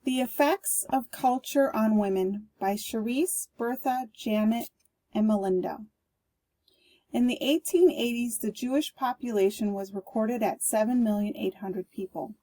The Effects of Culture on Women by Charisse, Bertha, Janet, and Melinda. In the 1880s, the Jewish population was recorded at 7,800,000 people.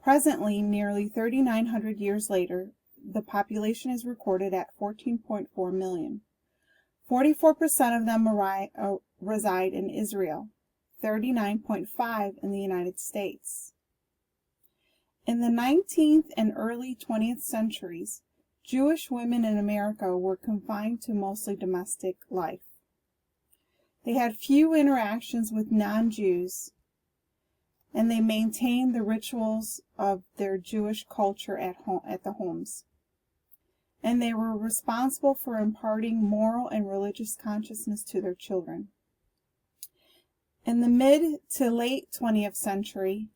Presently, nearly 3,900 years later, the population is recorded at 14.4 million. 44% of them reside in Israel, 39.5% in the United States. In the 19th and early 20th centuries, Jewish women in America were confined to mostly domestic life. They had few interactions with non-Jews, and they maintained the rituals of their Jewish culture at the homes. And they were responsible for imparting moral and religious consciousness to their children. In the mid to late 20th century,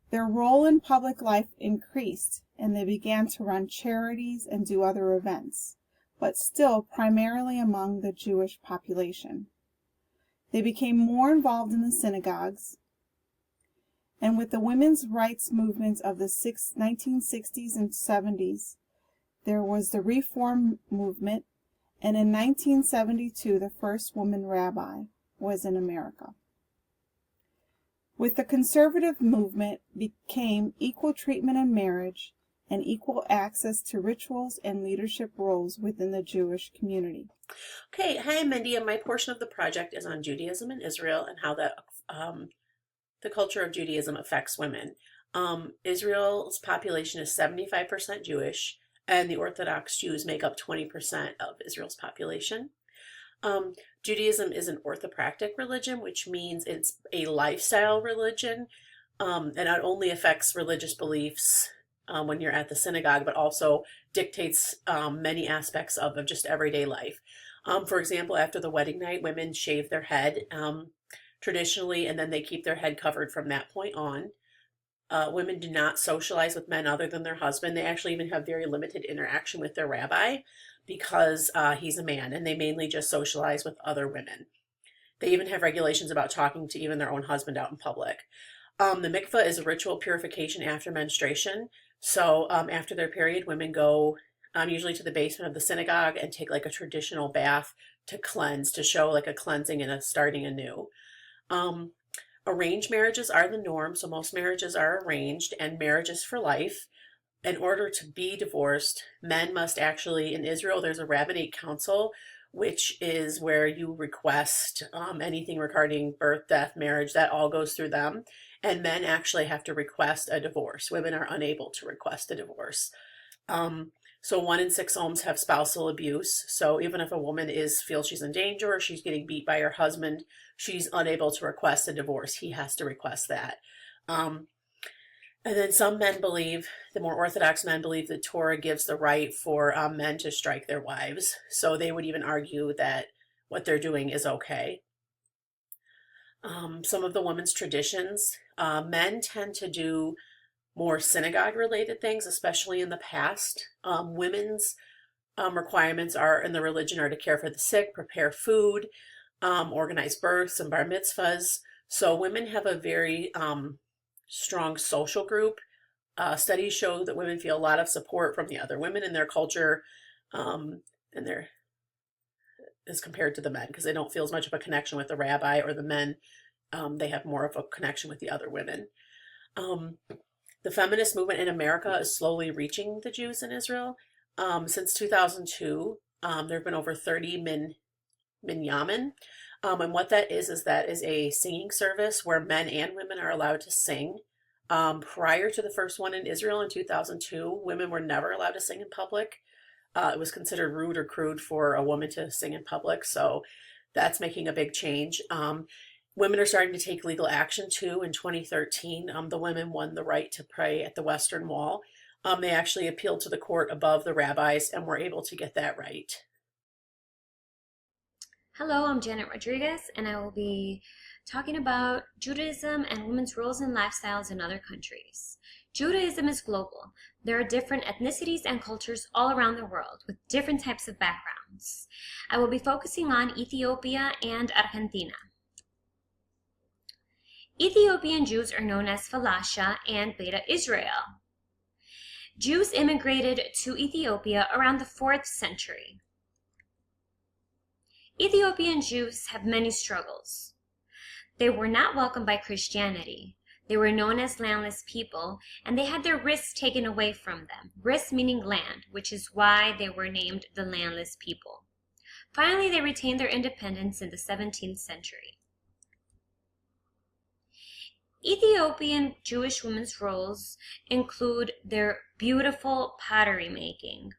their role in public life increased, and they began to run charities and do other events, but still primarily among the Jewish population. They became more involved in the synagogues, and with the women's rights movements of the 1960s and 70s, there was the Reform movement, and in 1972, the first woman rabbi was in America. With the conservative movement became equal treatment in marriage and equal access to rituals and leadership roles within the Jewish community. Okay, hi, I'm Mindy, and my portion of the project is on Judaism in Israel and how that the culture of Judaism affects women. Israel's population is 75% Jewish, and the Orthodox Jews make up 20% of Israel's population. Judaism is an orthopractic religion, which means it's a lifestyle religion, and it only affects religious beliefs when you're at the synagogue, but also dictates many aspects of just everyday life. For example, after the wedding night, women shave their head traditionally, and then they keep their head covered from that point on. Women do not socialize with men other than their husband. They actually even have very limited interaction with their rabbi because he's a man, and they mainly just socialize with other women. They even have regulations about talking to even their own husband out in public. The mikveh is a ritual purification after menstruation. So after their period, women go usually to the basement of the synagogue and take like a traditional bath to cleanse, to show like a cleansing and a starting anew. Arranged marriages are the norm, so most marriages are arranged, and marriage is for life. In order to be divorced, men must actually, in Israel, there's a rabbinate council, which is where you request anything regarding birth, death, marriage, that all goes through them. And men actually have to request a divorce. Women are unable to request a divorce. So 1 in 6 homes have spousal abuse. So even if a woman feels she's in danger or she's getting beat by her husband, she's unable to request a divorce. He has to request that. And then some men believe, the more Orthodox men believe, the Torah gives the right for men to strike their wives. So they would even argue that what they're doing is okay. Some of the women's traditions, men tend to do more synagogue-related things, especially in the past. Women's requirements in the religion are to care for the sick, prepare food, organize births and bar mitzvahs. So women have a very strong social group. Studies show that women feel a lot of support from the other women in their culture, as compared to the men, because they don't feel as much of a connection with the rabbi or the men. They have more of a connection with the other women. The feminist movement in America is slowly reaching the Jews in Israel. Since 2002, there have been over 30 minyamin. And what that is a singing service where men and women are allowed to sing. Prior to the first one in Israel in 2002, women were never allowed to sing in public. It was considered rude or crude for a woman to sing in public, so that's making a big change. Women are starting to take legal action too. In 2013, the women won the right to pray at the Western Wall. They actually appealed to the court above the rabbis and were able to get that right. Hello, I'm Janet Rodriguez, and I will be talking about Judaism and women's roles and lifestyles in other countries. Judaism is global. There are different ethnicities and cultures all around the world with different types of backgrounds. I will be focusing on Ethiopia and Argentina. Ethiopian Jews are known as Falasha and Beta Israel. Jews immigrated to Ethiopia around the 4th century. Ethiopian Jews have many struggles. They were not welcomed by Christianity. They were known as landless people, and they had their risks taken away from them. Risk meaning land, which is why they were named the landless people. Finally, they retained their independence in the 17th century. Ethiopian Jewish women's roles include their beautiful pottery making.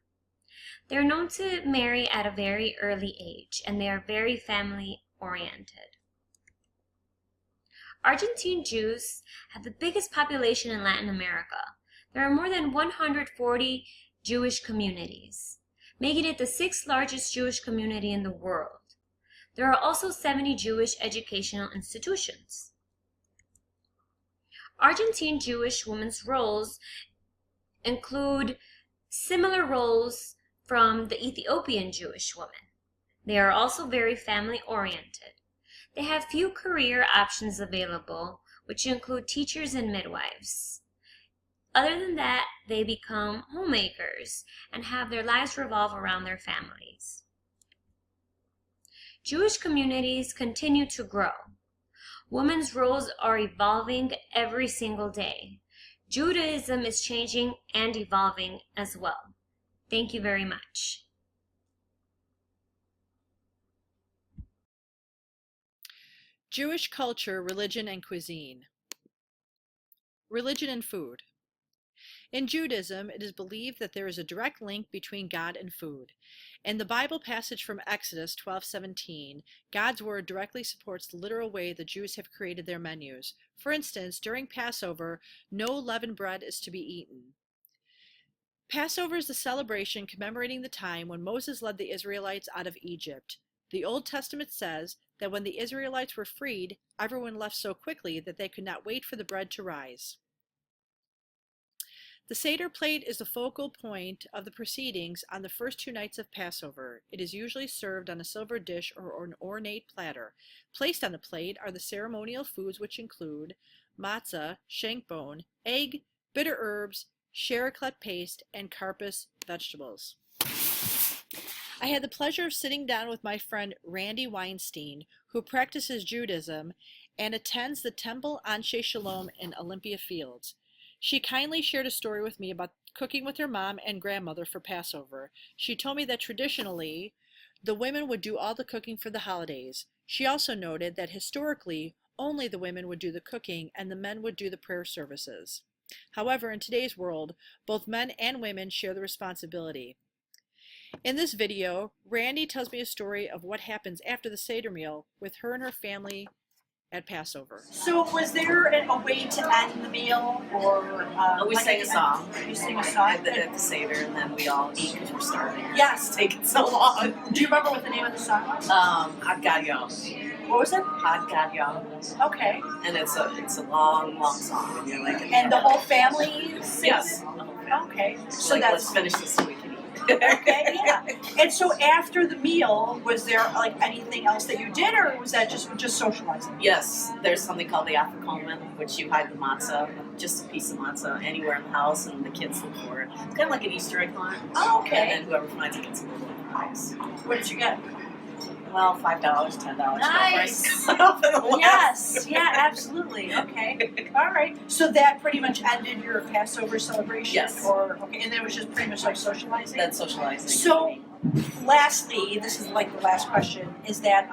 They're known to marry at a very early age, and they are very family oriented. Argentine Jews have the biggest population in Latin America. There are more than 140 Jewish communities, making it the 6th largest Jewish community in the world. There are also 70 Jewish educational institutions. Argentine Jewish women's roles include similar roles from the Ethiopian Jewish women. They are also very family-oriented. They have few career options available, which include teachers and midwives. Other than that, they become homemakers and have their lives revolve around their families. Jewish communities continue to grow. Women's roles are evolving every single day. Judaism is changing and evolving as well. Thank you very much. Jewish culture, religion, and cuisine. Religion and food. In Judaism, it is believed that there is a direct link between God and food. In the Bible passage from Exodus 12:17, God's word directly supports the literal way the Jews have created their menus. For instance, during Passover, no leavened bread is to be eaten. Passover is the celebration commemorating the time when Moses led the Israelites out of Egypt. The Old Testament says that when the Israelites were freed, everyone left so quickly that they could not wait for the bread to rise. The Seder plate is the focal point of the proceedings on the first 2 nights of Passover. It is usually served on a silver dish or an ornate platter. Placed on the plate are the ceremonial foods, which include matzah, shank bone, egg, bitter herbs, chariclet paste, and karpas vegetables. I had the pleasure of sitting down with my friend Randy Weinstein, who practices Judaism and attends the Temple Anshe Shalom in Olympia Fields. She kindly shared a story with me about cooking with her mom and grandmother for Passover. She told me that traditionally, the women would do all the cooking for the holidays. She also noted that historically, only the women would do the cooking and the men would do the prayer services. However, in today's world, both men and women share the responsibility. In this video, Randy tells me a story of what happens after the Seder meal with her and her family at Passover. So was there a way to end the meal, or We sang a song. You sing a song at the Seder, and then we all eat because we're starving. Yes. It's taken so long. Do you remember what the name of the song was? Hadgadiyah. What was it? Hadgadiyah. Okay. And it's a long song. And you're like, And the whole family sings? Yes. Okay. So Like, that's let's finish this so we can eat. okay. Yeah. And so after the meal, was there like anything else that you did, or was that just socializing? Yes, there's something called the afikomen, which you hide the matzah, just a piece of matzah, anywhere in the house, and the kids look for it. It's kind of like an Easter egg hunt. Oh, okay. And then whoever finds it gets a little prize. What did you get? Well, $5, $10. Nice. No Yes. Yeah. Absolutely. Okay. All right. So that pretty much ended your Passover celebration. Yes. Or okay, and then it was just pretty much like socializing. That's socializing. So, lastly, this is like the last question, is that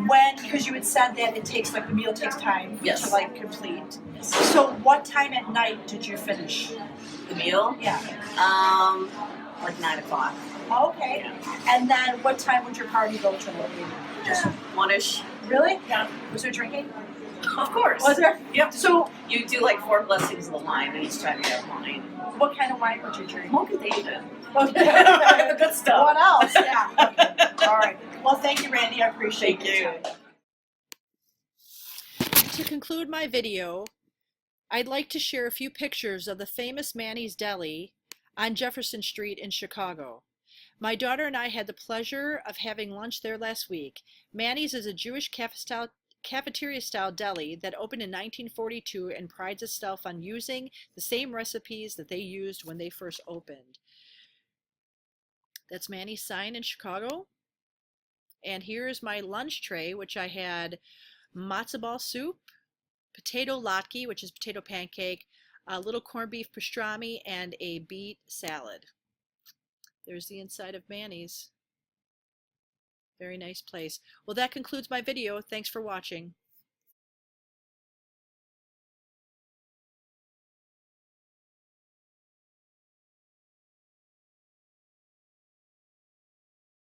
when, because you had said that it takes, like the meal takes time Yes. to like complete. So what time at night did you finish? The meal? Yeah. Like 9 o'clock. Okay. And then what time would your party go till? Just One-ish. really? Yeah. Was there drinking? Of course. Was there? Yep. So You do like 4 blessings of the wine, and each time you have wine. what kind of wine would you drink? Mocha David. Okay. Good stuff. What else? Yeah. Okay. All right. Well, thank you, Randy. I appreciate Thank your you. time. To conclude my video, I'd like to share a few pictures of the famous Manny's Deli on Jefferson Street in Chicago. My daughter and I had the pleasure of having lunch there last week. Manny's is a Jewish cafeteria-style deli that opened in 1942 and prides itself on using the same recipes that they used when they first opened. That's Manny's sign in Chicago. And here's my lunch tray, which I had matzo ball soup, potato latke, which is potato pancake, a little corned beef pastrami, and a beet salad. There's the inside of Manny's. Very nice place. Well, that concludes my video. Thanks for watching.